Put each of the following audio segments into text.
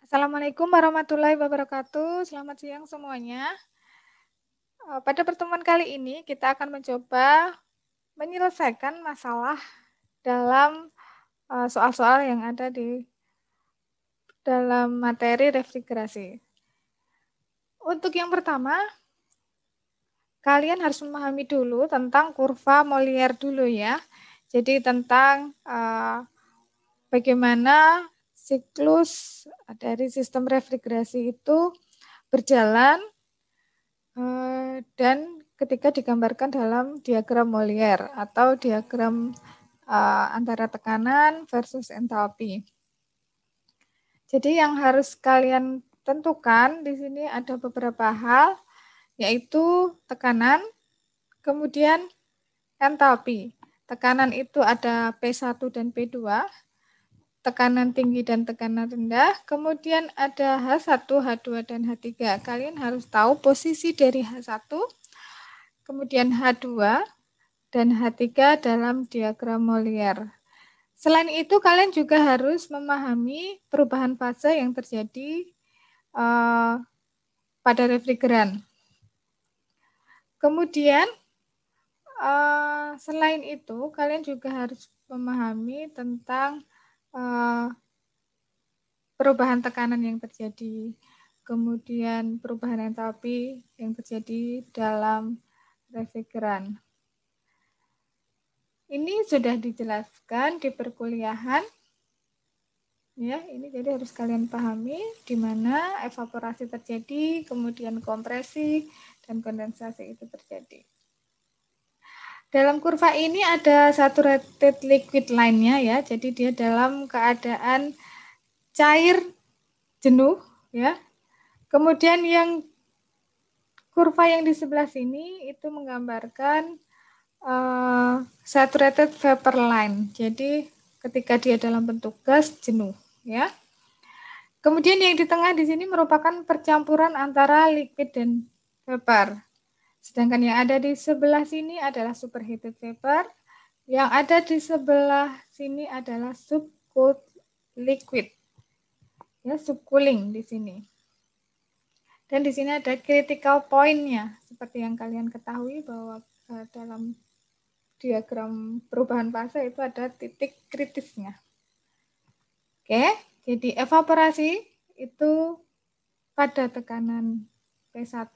Assalamualaikum warahmatullahi wabarakatuh. Selamat siang semuanya. Pada pertemuan kali ini kita akan mencoba menyelesaikan masalah dalam soal-soal yang ada di dalam materi refrigerasi. Untuk yang pertama, kalian harus memahami dulu tentang kurva Molière dulu ya. Jadi tentang bagaimana siklus dari sistem refrigerasi itu berjalan dan ketika digambarkan dalam diagram Molière atau diagram antara tekanan versus entalpi. Jadi yang harus kalian tentukan di sini ada beberapa hal, yaitu tekanan, kemudian entalpi. Tekanan itu ada P1 dan P2, tekanan tinggi dan tekanan rendah, kemudian ada H1, H2, dan H3. Kalian harus tahu posisi dari H1, kemudian H2, dan H3 dalam diagram Molière. Selain itu, kalian juga harus memahami perubahan fase yang terjadi pada refrigeran. Kemudian, selain itu, kalian juga harus memahami tentang perubahan tekanan yang terjadi, kemudian perubahan entalpi yang terjadi dalam refrigeran. Ini sudah dijelaskan di perkuliahan. Ya, ini jadi harus kalian pahami di mana evaporasi terjadi, kemudian kompresi dan kondensasi itu terjadi. Dalam kurva ini ada saturated liquid line-nya ya. Jadi dia dalam keadaan cair jenuh ya. Kemudian yang kurva yang di sebelah sini itu menggambarkan saturated vapor line. Jadi ketika dia dalam bentuk gas jenuh, ya. Kemudian yang di tengah di sini merupakan percampuran antara liquid dan vapor. Sedangkan yang ada di sebelah sini adalah superheated vapor. Yang ada di sebelah sini adalah subcooled liquid. Ya, subcooling di sini. Dan di sini ada critical point-nya. Seperti yang kalian ketahui bahwa dalam diagram perubahan fase itu ada titik kritisnya. Oke, jadi evaporasi itu pada tekanan P1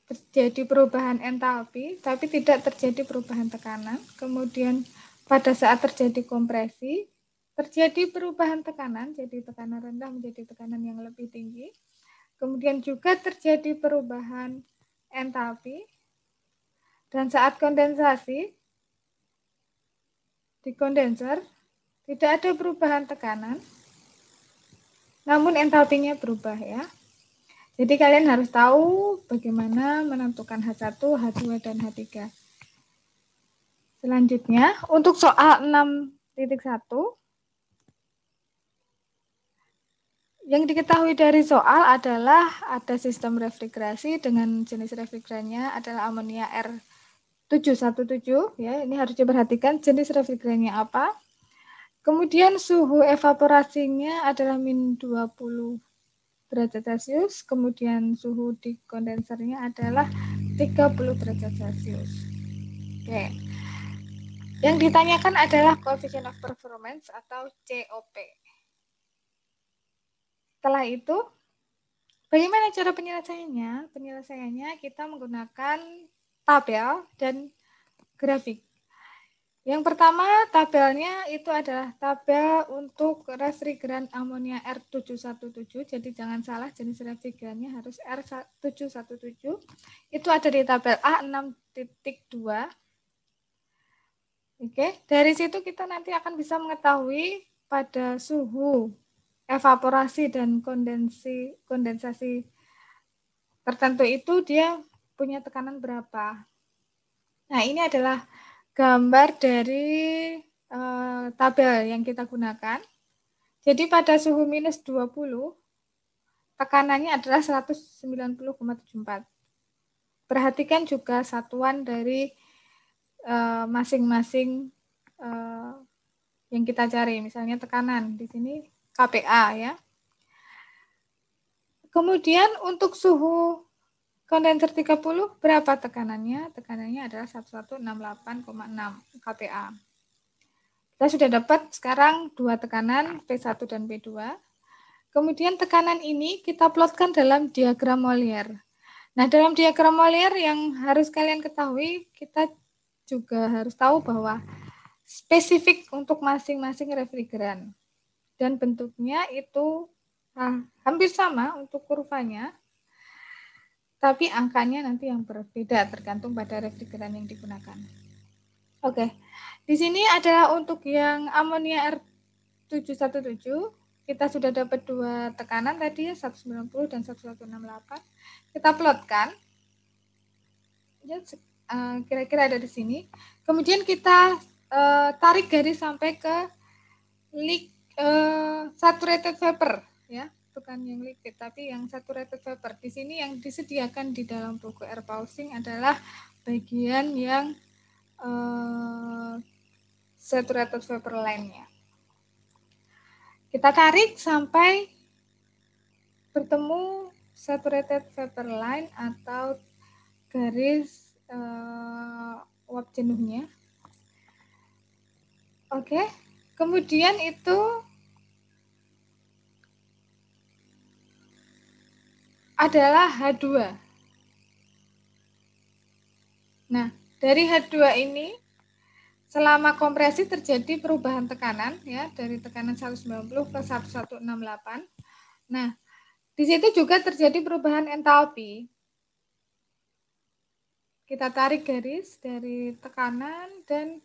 terjadi perubahan entalpi, tapi tidak terjadi perubahan tekanan. Kemudian pada saat terjadi kompresi, terjadi perubahan tekanan, jadi tekanan rendah menjadi tekanan yang lebih tinggi. Kemudian juga terjadi perubahan entalpi. Dan saat kondensasi, di kondenser tidak ada perubahan tekanan, namun entalpinya berubah ya. Jadi kalian harus tahu bagaimana menentukan H1, H2, dan H3. Selanjutnya, untuk soal 6.1, yang diketahui dari soal adalah ada sistem refrigerasi dengan jenis refrigerannya adalah amonia R717 ya. Ini harus diperhatikan jenis refrigerannya apa. Kemudian suhu evaporasinya adalah min 20 derajat Celcius, kemudian suhu di kondensernya adalah 30 derajat Celcius. Oke. Yang ditanyakan adalah coefficient of performance atau COP. Setelah itu, bagaimana cara penyelesaiannya? Penyelesaiannya kita menggunakan tabel dan grafik. Yang pertama, tabelnya itu adalah tabel untuk refrigeran amonia R717. Jadi jangan salah, jenis refrigerannya harus R717. Itu ada di tabel A6.2. Oke, dari situ kita nanti akan bisa mengetahui pada suhu evaporasi dan kondensasi tertentu itu dia punya tekanan berapa. Nah, ini adalah gambar dari tabel yang kita gunakan. Jadi pada suhu minus 20, tekanannya adalah 190,74. Perhatikan juga satuan dari masing-masing yang kita cari, misalnya tekanan di sini kPa ya. Kemudian untuk suhu kondenser 30 berapa tekanannya? Tekanannya adalah 1168,6 kPa. Kita sudah dapat sekarang dua tekanan P1 dan P2. Kemudian tekanan ini kita plotkan dalam diagram Molière. Nah, dalam diagram Molière yang harus kalian ketahui, kita juga harus tahu bahwa spesifik untuk masing-masing refrigeran. Dan bentuknya itu hampir sama untuk kurvanya, tapi angkanya nanti yang berbeda tergantung pada refrigeran yang digunakan. Oke, di sini adalah untuk yang amonia R717, kita sudah dapat dua tekanan tadi ya, 190 dan 1168. Kita plotkan, ya, kira-kira ada di sini. Kemudian kita tarik garis sampai ke saturated vapor, ya, bukan yang liquid, tapi yang saturated vapor. Di sini yang disediakan di dalam buku air pulsing adalah bagian yang saturated vapor line-nya. Kita tarik sampai bertemu saturated vapor line atau garis uap jenuhnya. Oke, kemudian itu adalah H2. Nah, dari H2 ini selama kompresi terjadi perubahan tekanan ya, dari tekanan 190 ke 1168. Nah, di situ juga terjadi perubahan entalpi. Kita tarik garis dari tekanan dan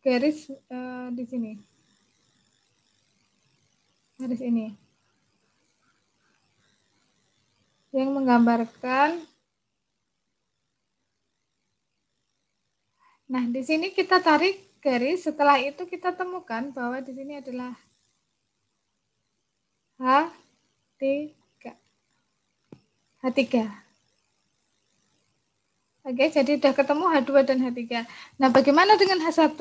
garis di sini. Garis ini. Yang menggambarkan. Nah, di sini kita tarik garis, setelah itu kita temukan bahwa di sini adalah H3. Oke, jadi sudah ketemu H2 dan H3. Nah, bagaimana dengan H1?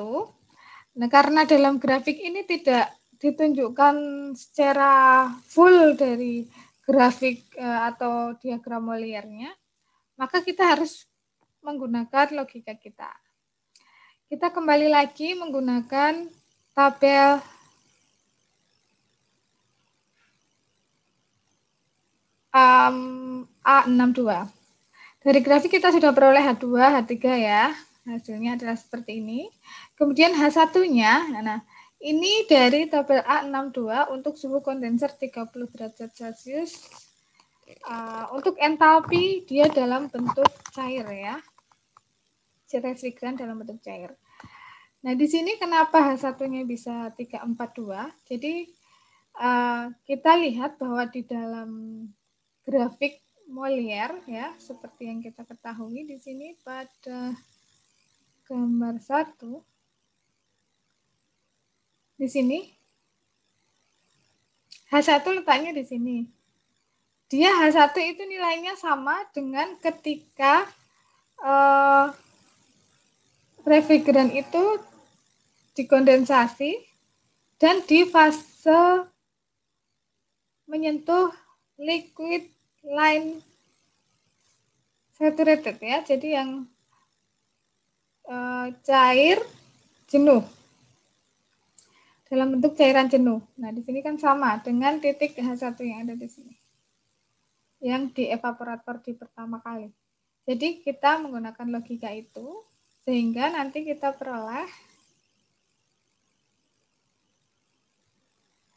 Nah, karena dalam grafik ini tidak ditunjukkan secara full dari grafik atau diagram Molière-nya, maka kita harus menggunakan logika kita. Kita kembali lagi menggunakan tabel A62. Dari grafik kita sudah peroleh H2, H3 ya. Hasilnya adalah seperti ini. Kemudian H1-nya, nah ini dari tabel A62 untuk suhu kondenser 30 derajat Celcius. Untuk entalpi dia dalam bentuk cair ya. Refrigeran dalam bentuk cair. Nah, di sini kenapa H1-nya bisa 342? Jadi kita lihat bahwa di dalam grafik Molière ya, seperti yang kita ketahui di sini pada gambar 1 di sini H1 letaknya di sini. Dia H1 itu nilainya sama dengan ketika refrigeran itu dikondensasi dan di fase menyentuh liquid line saturated ya, jadi yang cair jenuh dalam bentuk cairan jenuh. Nah, di sini kan sama dengan titik H1 yang ada di sini, yang di evaporator di pertama kali. Jadi kita menggunakan logika itu sehingga nanti kita peroleh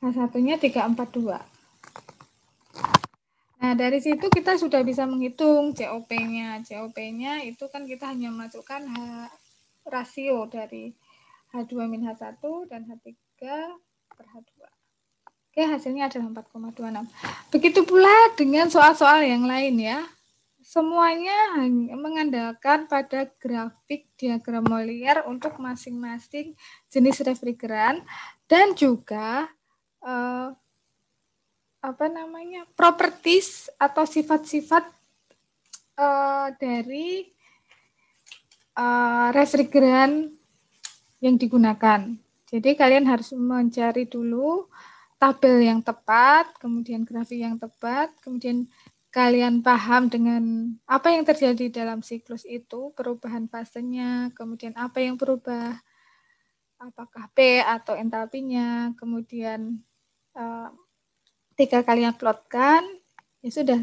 H1-nya 342. Nah, dari situ kita sudah bisa menghitung COP-nya. COP-nya itu kan kita hanya masukkan rasio dari H2-H1 dan H3 per H2. Oke, hasilnya adalah 4,26. Begitu pula dengan soal-soal yang lain ya. Semuanya hanya mengandalkan pada grafik diagram Molière untuk masing-masing jenis refrigeran dan juga properties atau sifat-sifat dari refrigeran yang digunakan. Jadi kalian harus mencari dulu tabel yang tepat, kemudian grafik yang tepat, kemudian kalian paham dengan apa yang terjadi dalam siklus itu, perubahan fasenya, kemudian apa yang berubah, apakah P atau entalpinya, kemudian ketika kalian plotkan, ya sudah,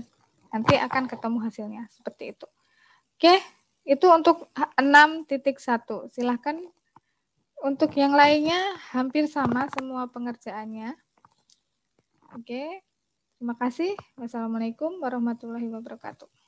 nanti akan ketemu hasilnya, seperti itu. Oke, itu untuk 6.1. Silahkan untuk yang lainnya hampir sama semua pengerjaannya. Oke, terima kasih. Wassalamualaikum warahmatullahi wabarakatuh.